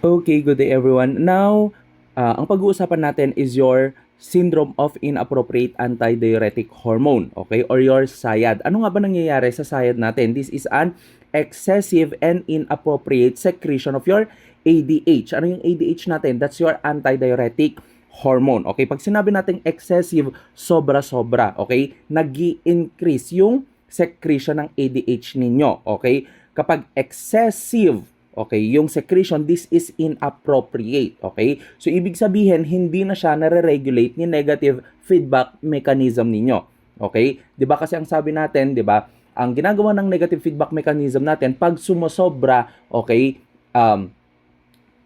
Okay, good day everyone. Now, ang pag-uusapan natin is your syndrome of inappropriate antidiuretic hormone, okay? Or your SIAD. Ano nga ba nangyayari sa SIAD natin? This is an excessive and inappropriate secretion of your ADH. Ano yung ADH natin? That's your antidiuretic hormone. Okay? Pag sinabi natin excessive, sobra-sobra, okay? Nag-i-increase yung secretion ng ADH ninyo, okay? Kapag excessive, okay, yung secretion, this is inappropriate. Okay? So, ibig sabihin, hindi na siya nare-regulate ni negative feedback mechanism ninyo. Okay? Di ba kasi ang sabi natin, di ba, ang ginagawa ng negative feedback mechanism natin, pag sumosobra, okay,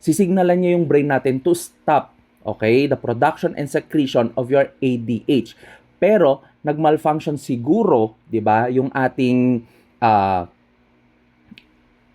sisignalan niya yung brain natin to stop, okay, the production and secretion of your ADH. Pero, nag-malfunction siguro, di ba, yung ating,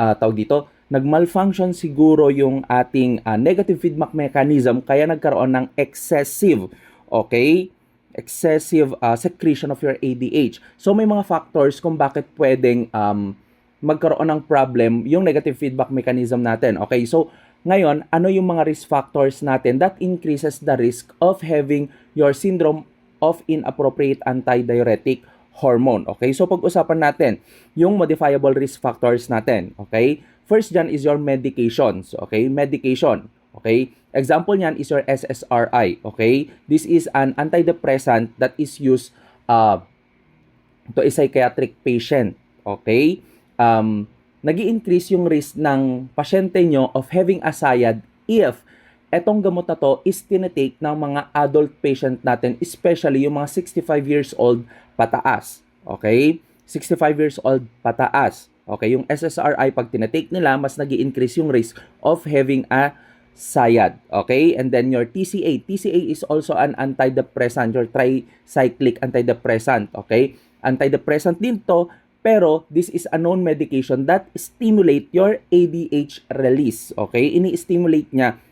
tawag dito, nag-malfunction siguro yung ating negative feedback mechanism kaya nagkaroon ng excessive, okay? Excessive secretion of your ADH. So may mga factors kung bakit pwedeng magkaroon ng problem yung negative feedback mechanism natin. Okay, so ngayon, ano yung mga risk factors natin that increases the risk of having your syndrome of inappropriate antidiuretic hormone. Okay, so pag-usapan natin yung modifiable risk factors natin. Okay, first dyan is your medications. Okay, medication. Okay, example niyan is your SSRI. Okay, this is an antidepressant that is used to a psychiatric patient. Okay, nag-i-increase yung risk ng pasyente nyo of having a SIAD if etong gamot na to is tinitake ng mga adult patient natin, especially yung mga 65 years old pataas. Okay? 65 years old pataas. Okay? Yung SSRI, pag tinitake nila, mas nag-i-increase yung risk of having a SIAD. Okay? And then your TCA. TCA is also an antidepressant, your tricyclic antidepressant. Okay? Antidepressant din to, pero this is a known medication that stimulate your ADH release. Okay? Ini-stimulate niya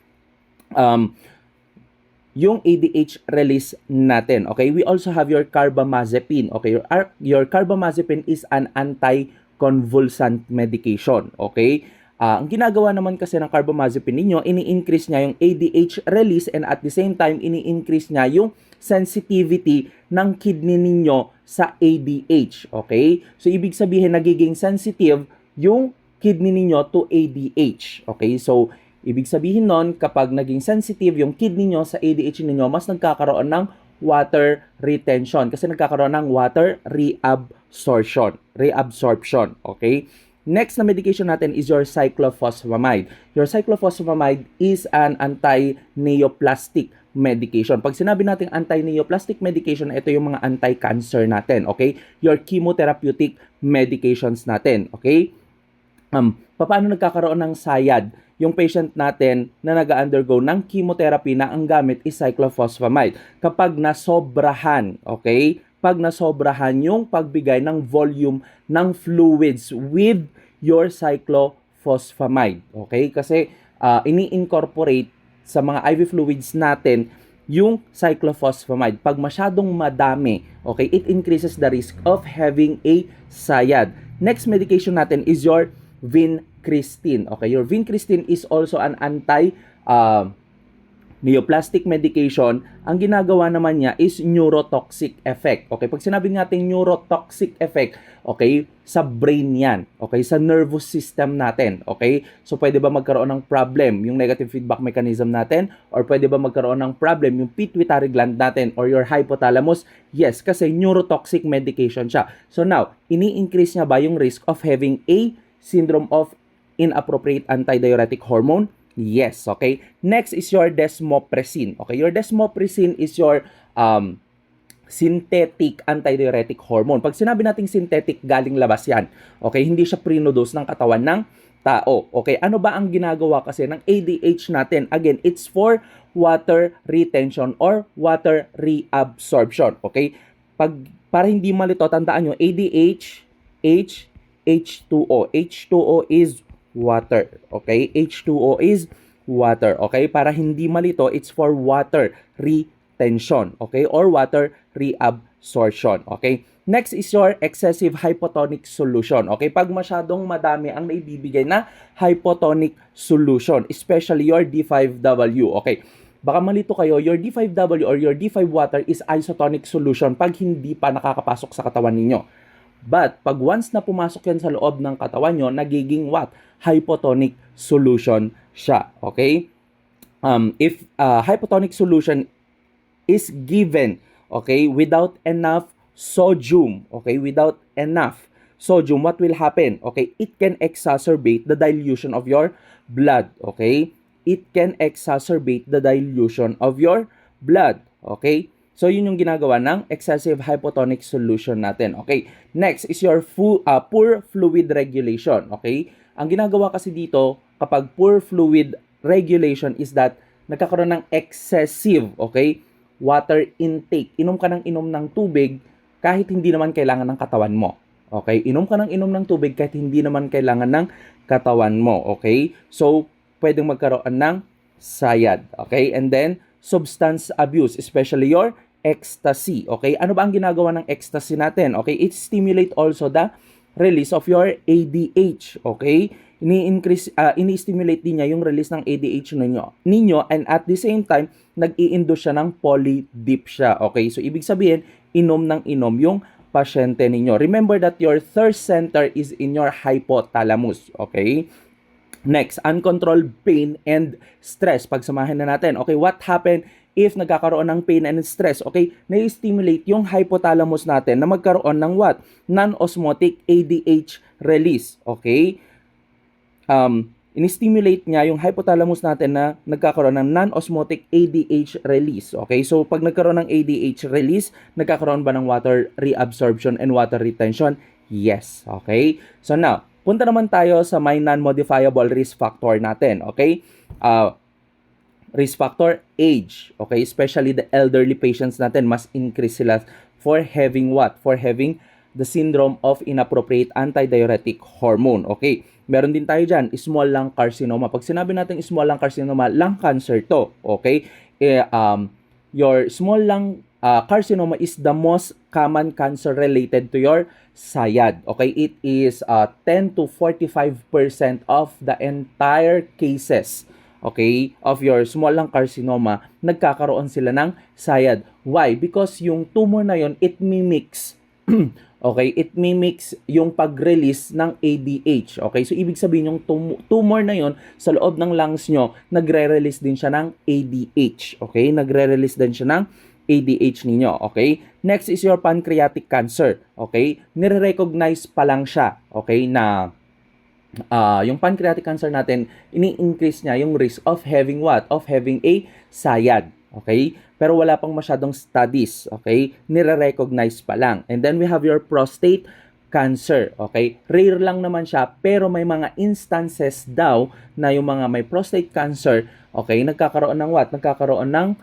yung ADH release natin. Okay? We also have your carbamazepine. Okay? Your carbamazepine is an anti-convulsant medication. Okay? Ang ginagawa naman kasi ng carbamazepine ninyo, ini-increase niya yung ADH release and at the same time, ini-increase niya yung sensitivity ng kidney ninyo sa ADH. Okay? So, ibig sabihin, nagiging sensitive yung kidney ninyo to ADH. Okay? So, ibig sabihin nun, kapag naging sensitive yung kidney nyo sa ADH ninyo, mas nagkakaroon ng water retention kasi nagkakaroon ng water reabsorption. Okay? Next na medication natin is your cyclophosphamide. Your cyclophosphamide is an anti-neoplastic medication. Pag sinabi natin anti-neoplastic medication, ito yung mga anti-cancer natin. Okay? Your chemotherapeutic medications natin. Okay? Paano nagkakaroon ng SIAD? Yung patient natin na nag-undergo ng chemotherapy na ang gamit is cyclophosphamide. Kapag nasobrahan, okay? Pag nasobrahan yung pagbigay ng volume ng fluids with your cyclophosphamide, okay? Kasi ini-incorporate sa mga IV fluids natin yung cyclophosphamide. Pag masyadong madami, okay, it increases the risk of having a SIAD. Next medication natin is your vincristine. Okay, your vincristine is also an anti-neoplastic medication. Ang ginagawa naman niya is neurotoxic effect. Okay, pag sinabi natin neurotoxic effect, okay, sa brain yan. Okay, sa nervous system natin. Okay, so pwede ba magkaroon ng problem yung negative feedback mechanism natin? Or pwede ba magkaroon ng problem yung pituitary gland natin or your hypothalamus? Yes, kasi neurotoxic medication siya. So now, ini-increase niya ba yung risk of having a syndrome of inappropriate antidiuretic hormone? Yes, okay? Next is your desmopressin. Okay, your desmopressin is your synthetic antidiuretic hormone. Pag sinabi nating synthetic, galing labas yan. Okay, hindi siya pre-produce ng katawan ng tao. Okay, ano ba ang ginagawa kasi ng ADH natin? Again, it's for water retention or water reabsorption. Okay, para hindi malito, tandaan nyo, ADH, H2O. H2O is water. Okay? H2O is water. Okay? Para hindi malito, it's for water retention. Okay? Or water reabsorption. Okay? Next is your excessive hypotonic solution. Okay, pag masyadong madami ang naibibigay na hypotonic solution, especially your D5W. Okay, baka malito kayo, your D5W or your D5 water is isotonic solution pag hindi pa nakakapasok sa katawan ninyo. But pag once na pumasok yan sa loob ng katawan nyo, nagiging what? Hypotonic solution siya. Okay? If hypotonic solution is given, okay, without enough sodium, okay, without enough sodium, what will happen? Okay, it can exacerbate the dilution of your blood, okay? It can exacerbate the dilution of your blood, okay? So, yun yung ginagawa ng excessive hypotonic solution natin, okay? Next is your poor fluid regulation, okay? Ang ginagawa kasi dito, kapag poor fluid regulation is that nagkakaroon ng excessive, okay, water intake. Inom ka ng inom ng tubig kahit hindi naman kailangan ng katawan mo. Okay? Inom ka ng inom ng tubig kahit hindi naman kailangan ng katawan mo. Okay? So, pwedeng magkaroon ng SIAD. Okay? And then, substance abuse, especially your ecstasy. Okay? Ano ba ang ginagawa ng ecstasy natin? Okay? It stimulate also the release of your ADH. Okay? Ini-stimulate din niya yung release ng ADH ninyo and at the same time, nag-i-induce siya ng polydip siya. Okay? So, ibig sabihin, inom ng inom yung pasyente ninyo. Remember that your thirst center is in your hypothalamus. Okay? Next, uncontrolled pain and stress. Pagsamahin na natin. Okay, what happened if nagkakaroon ng pain and stress? Okay, na-stimulate yung hypothalamus natin na magkaroon ng what? Non-osmotic ADH release. Okay? In-stimulate niya yung hypothalamus natin na nagkakaroon ng non-osmotic ADH release. Okay? So, pag nagkaroon ng ADH release, nagkakaroon ba ng water reabsorption and water retention? Yes. Okay? So, now, punta naman tayo sa may non-modifiable risk factor natin. Okay? Risk factor, age. Okay? Especially the elderly patients natin, mas increase sila for having what? For having the syndrome of inappropriate antidiuretic hormone. Okay? Meron din tayo dyan, small lung carcinoma. Pag sinabi natin small lung carcinoma, lung cancer to. Okay? Your small lung carcinoma is the most common cancer related to your SIAD. Okay? It is 10 to 45% of the entire cases, okay, of your small lung carcinoma, nagkakaroon sila ng SIAD. Why? Because yung tumor na yon, it mimics okay, it mimics yung pag-release ng ADH. Okay, so ibig sabihin yung tumor na yon sa loob ng lungs nyo, nagre-release din siya ng ADH. Okay, nagre-release din siya ng ADH ninyo. Okay, next is your pancreatic cancer. Okay, nire-recognize pa lang siya. Okay, na yung pancreatic cancer natin, ini-increase niya yung risk of having what? Of having a SIAD. Okay? Pero wala pang masyadong studies. Okay? Nire-recognize pa lang. And then we have your prostate cancer. Okay? Rare lang naman siya, pero may mga instances daw na yung mga may prostate cancer, okay, nagkakaroon ng what? Nagkakaroon ng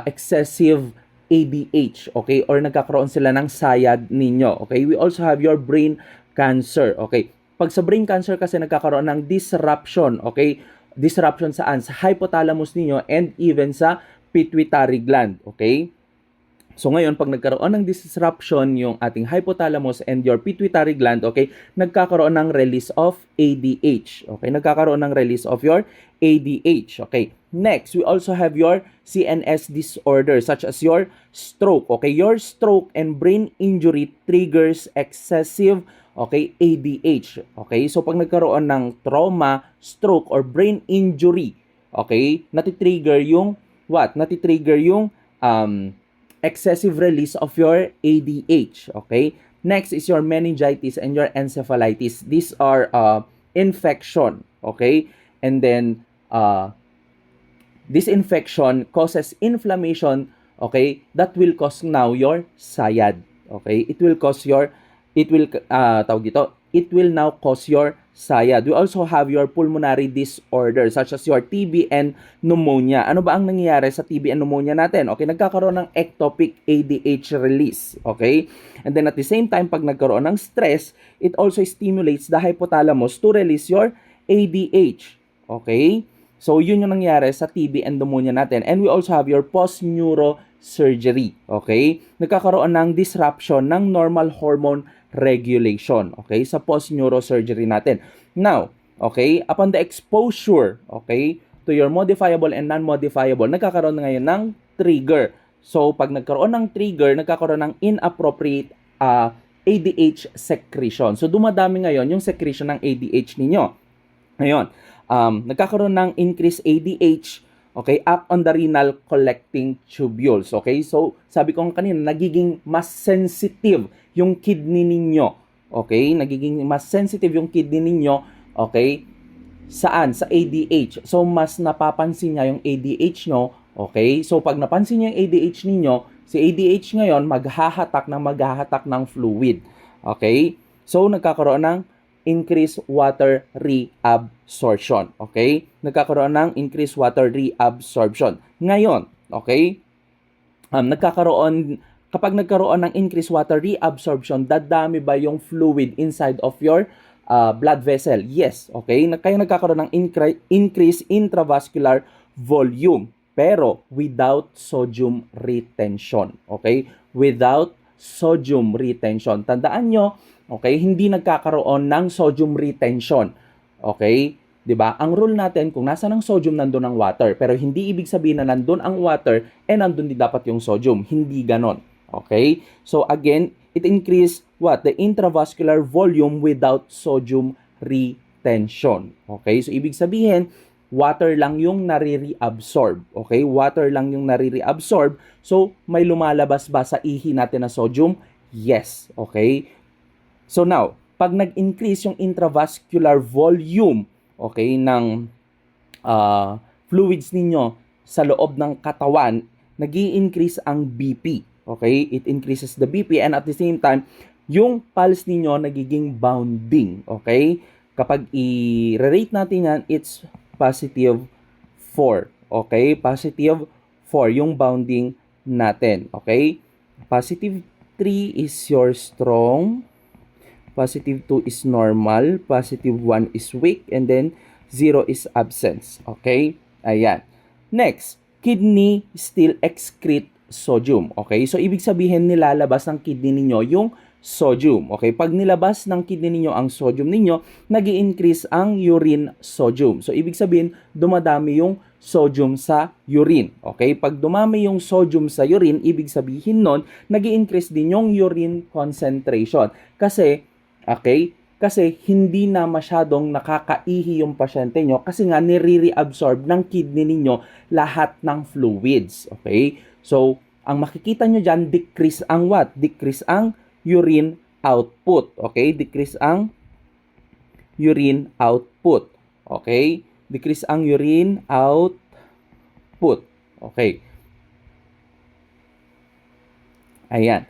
excessive ADH. Okay? Or nagkakaroon sila ng SIAD ninyo. Okay? We also have your brain cancer. Okay? Pag sa brain cancer kasi nagkakaroon ng disruption, okay? Disruption saan? Sa hypothalamus ninyo and even sa pituitary gland, okay? So ngayon, pag nagkaroon ng disruption yung ating hypothalamus and your pituitary gland, okay, nagkakaroon ng release of ADH, okay? Nagkakaroon ng release of your ADH, okay? Next, we also have your CNS disorder such as your stroke, okay? Your stroke and brain injury triggers excessive, okay, ADH, okay? So pag nagkaroon ng trauma, stroke, or brain injury, okay, natitrigger yung what? Natitrigger yung excessive release of your ADH, okay? Next is your meningitis and your encephalitis. These are infection, okay? And then this infection causes inflammation, okay? That will cause now your SIAD, okay? It will now cause your SIAD. We also have your pulmonary disorder such as your TB and pneumonia. Ano ba ang nangyayari sa TB and pneumonia natin? Okay, nagkakaroon ng ectopic ADH release. Okay? And then at the same time, pag nagkaroon ng stress, it also stimulates the hypothalamus to release your ADH. Okay? So, yun yung nangyayari sa TB and pneumonia natin. And we also have your post-neuro surgery. Okay? Nagkakaroon ng disruption ng normal hormone regulation. Okay? Sa post-neurosurgery natin. Now, okay, upon the exposure, okay, to your modifiable and non-modifiable, nagkakaroon ngayon ng trigger. So, pag nagkaroon ng trigger, nagkakaroon ng inappropriate ADH secretion. So, dumadami ngayon yung secretion ng ADH ninyo. Ngayon, nagkakaroon ng increased ADH, okay, up on the renal collecting tubules. Okay, so sabi ko kanina, nagiging mas sensitive yung kidney ninyo. Okay, nagiging mas sensitive yung kidney ninyo. Okay, saan? Sa ADH. So, mas napapansin niya yung ADH nyo. Okay, so pag napansin niya yung ADH ninyo, si ADH ngayon maghahatak ng fluid. Okay? So, nagkakaroon ng increased water reabsorption. Okay? Nagkakaroon ng increased water reabsorption. Ngayon, okay? Kapag nagkaroon ng increased water reabsorption, dadami ba yung fluid inside of your blood vessel? Yes. Okay? Kaya nagkakaroon ng increased intravascular volume. Pero without sodium retention. Okay? Without sodium retention. Tandaan nyo, okay, hindi nagkakaroon ng sodium retention. Okay? 'Di ba? Ang rule natin, kung nasa ng sodium, nandun ang water. Pero hindi ibig sabihin na nandun ang water nandun din dapat yung sodium. Hindi ganon. Okay? So again, it increase what? The intravascular volume without sodium retention. Okay? So ibig sabihin, water lang yung nare-reabsorb. Okay? Water lang yung nare-reabsorb. So, may lumalabas ba sa ihi natin na sodium? Yes. Okay? So now, pag nag-increase yung intravascular volume, okay, ng fluids ninyo sa loob ng katawan, nag-i-increase ang BP. Okay? It increases the BP and at the same time, yung pulse ninyo nagiging bounding. Okay? Kapag i-rate natin yan, it's positive 4. Okay? Positive 4 yung bounding natin. Okay? Positive 3 is your strong. Positive 2 is normal. Positive 1 is weak. And then 0 is absence. Okay? Ayan. Next, kidney still excrete sodium. Okay? So, ibig sabihin nilalabas ng kidney ninyo yung sodium. Okay? Pag nilabas ng kidney ninyo ang sodium ninyo, nag-i-increase ang urine sodium. So, ibig sabihin, dumadami yung sodium sa urine. Okay? Pag dumami yung sodium sa urine, ibig sabihin nun, nag-i-increase din yung urine concentration. Kasi, okay? Kasi hindi na masyadong nakakaihi yung pasyente nyo kasi nga nire-reabsorb ng kidney ninyo lahat ng fluids. Okay? So, ang makikita nyo dyan, decrease ang what? Decrease ang urine output. Okay? Decrease ang urine output. Okay? Decrease ang urine output. Okay. Ayan.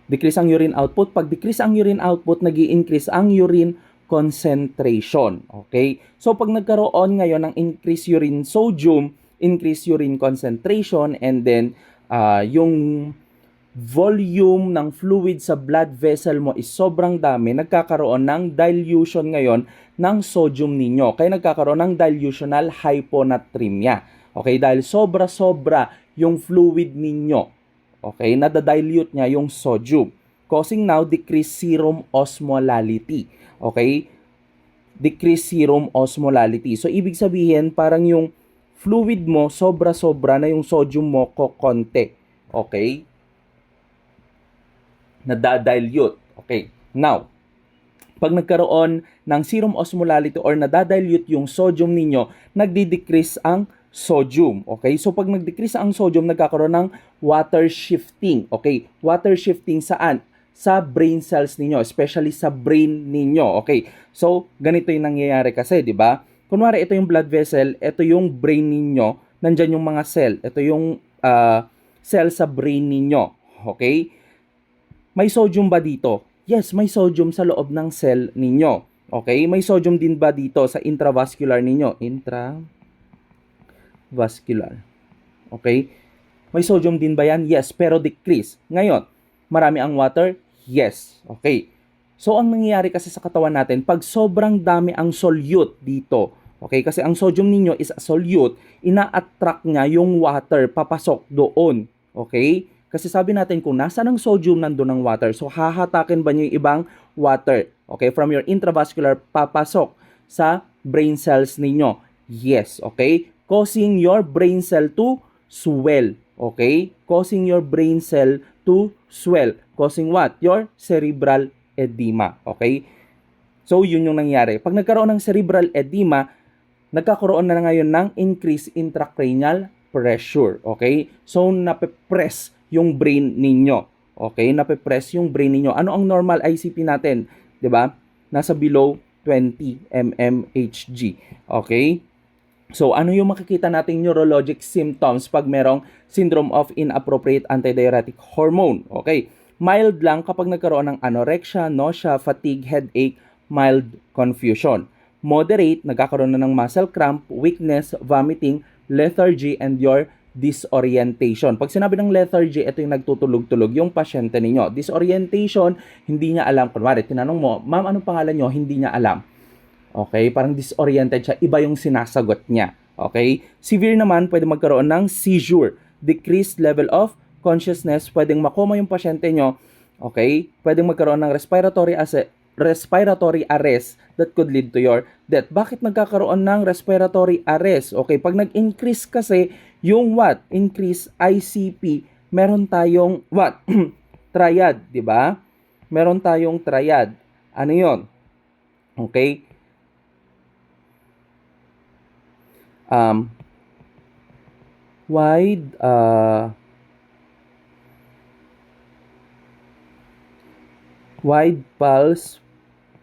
Decrease ang urine output. Pag decrease ang urine output, nag-i-increase ang urine concentration. Okay? So, pag nagkaroon ngayon ng increased urine sodium, increased urine concentration, and then yung volume ng fluid sa blood vessel mo is sobrang dami, nagkakaroon ng dilution ngayon ng sodium ninyo. Kaya nagkakaroon ng dilutional hyponatremia. Okay? Dahil sobra-sobra yung fluid ninyo. Okay? Nadadilute niya yung sodium. Causing now decreased serum osmolality. Okay? Decreased serum osmolality. So, ibig sabihin, parang yung fluid mo, sobra-sobra na yung sodium mo kokonte. Okay? Nadadilute. Okay. Now, pag nagkaroon ng serum osmolality or nadadilute yung sodium ninyo, nagdi-decrease ang sodium. Okay? So, pag nag-decrease ang sodium, nagkakaroon ng water shifting. Okay? Water shifting saan? Sa brain cells ninyo, especially sa brain ninyo. Okay? So, ganito yung nangyayari kasi, di ba? Kunwari, ito yung blood vessel, ito yung brain ninyo, nandyan yung mga cell. Ito yung cell sa brain ninyo. Okay? May sodium ba dito? Yes, may sodium sa loob ng cell ninyo. Okay? May sodium din ba dito sa intravascular ninyo? Intravascular. Okay? May sodium din ba yan? Yes, pero decrease. Ngayon, marami ang water? Yes. Okay. So, ang nangyayari kasi sa katawan natin, pag sobrang dami ang solute dito, okay, kasi ang sodium ninyo is a solute, ina-attract niya yung water papasok doon. Okay? Kasi sabi natin kung nasa ng sodium, nandun ang water. So, hahatakin ba niyo yung ibang water? Okay? From your intravascular, papasok sa brain cells ninyo. Yes. Okay? Causing your brain cell to swell. Okay? Causing your brain cell to swell. Causing what? Your cerebral edema. Okay? So, yun yung nangyari. Pag nagkaroon ng cerebral edema, nagkakaroon na ngayon ng increased intracranial pressure. Okay? So, nape-press yung brain ninyo. Okay? Nape-press yung brain ninyo. Ano ang normal ICP natin? 'Di ba? Nasa below 20 mmHg. Okay? So, ano yung makikita nating neurologic symptoms pag merong syndrome of inappropriate antidiuretic hormone? Okay. Mild lang kapag nagkaroon ng anorexia, nausea, fatigue, headache, mild confusion. Moderate, nagkakaroon na ng muscle cramp, weakness, vomiting, lethargy, and your disorientation. Pag sinabi ng lethargy, ito yung nagtutulog-tulog yung pasyente ninyo. Disorientation, hindi niya alam. Kunwari, tinanong mo, ma'am, anong pangalan niyo? Hindi niya alam. Okay? Parang disoriented siya. Iba yung sinasagot niya. Okay? Severe naman, pwede magkaroon ng seizure. Decreased level of consciousness. Pwedeng makoma yung pasyente nyo. Okay? Pwedeng magkaroon ng respiratory arrest that could lead to your death. Bakit nagkakaroon ng respiratory arrest? Okay, pag nag-increase kasi yung what? Increase ICP, meron tayong what? Triad, di ba? Meron tayong triad. Ano yon? Okay? Wide pulse.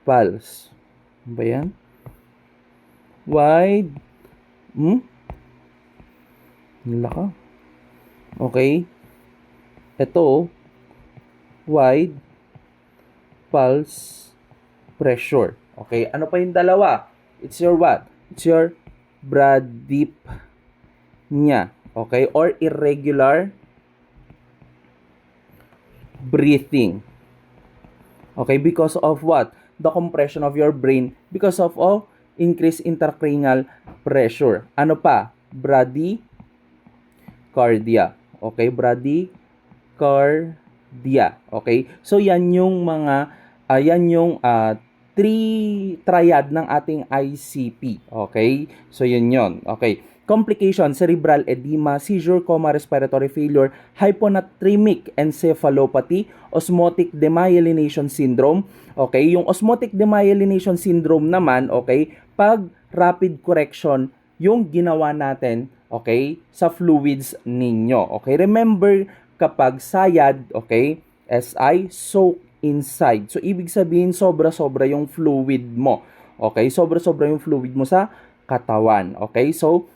Ano ba yan? Wide laka. Okay. Ito, wide pulse pressure. Okay, ano pa yung dalawa? It's your what? It's your bradypnea. Okay, or irregular breathing. Okay, because of what? The compression of your brain because of increased intracranial pressure. Ano pa? Bradycardia. Okay, bradycardia. Okay? So yan yung mga triad ng ating ICP. Okay? So yun. Okay. Complication, cerebral edema, seizure, coma, respiratory failure, hyponatremic encephalopathy, osmotic demyelination syndrome. Okay, yung osmotic demyelination syndrome naman, okay, pag rapid correction yung ginawa natin, okay, sa fluids ninyo. Okay, remember kapag sayad, okay, SI, soak inside. So, ibig sabihin, sobra-sobra yung fluid mo. Okay, sobra-sobra yung fluid mo sa katawan. Okay, so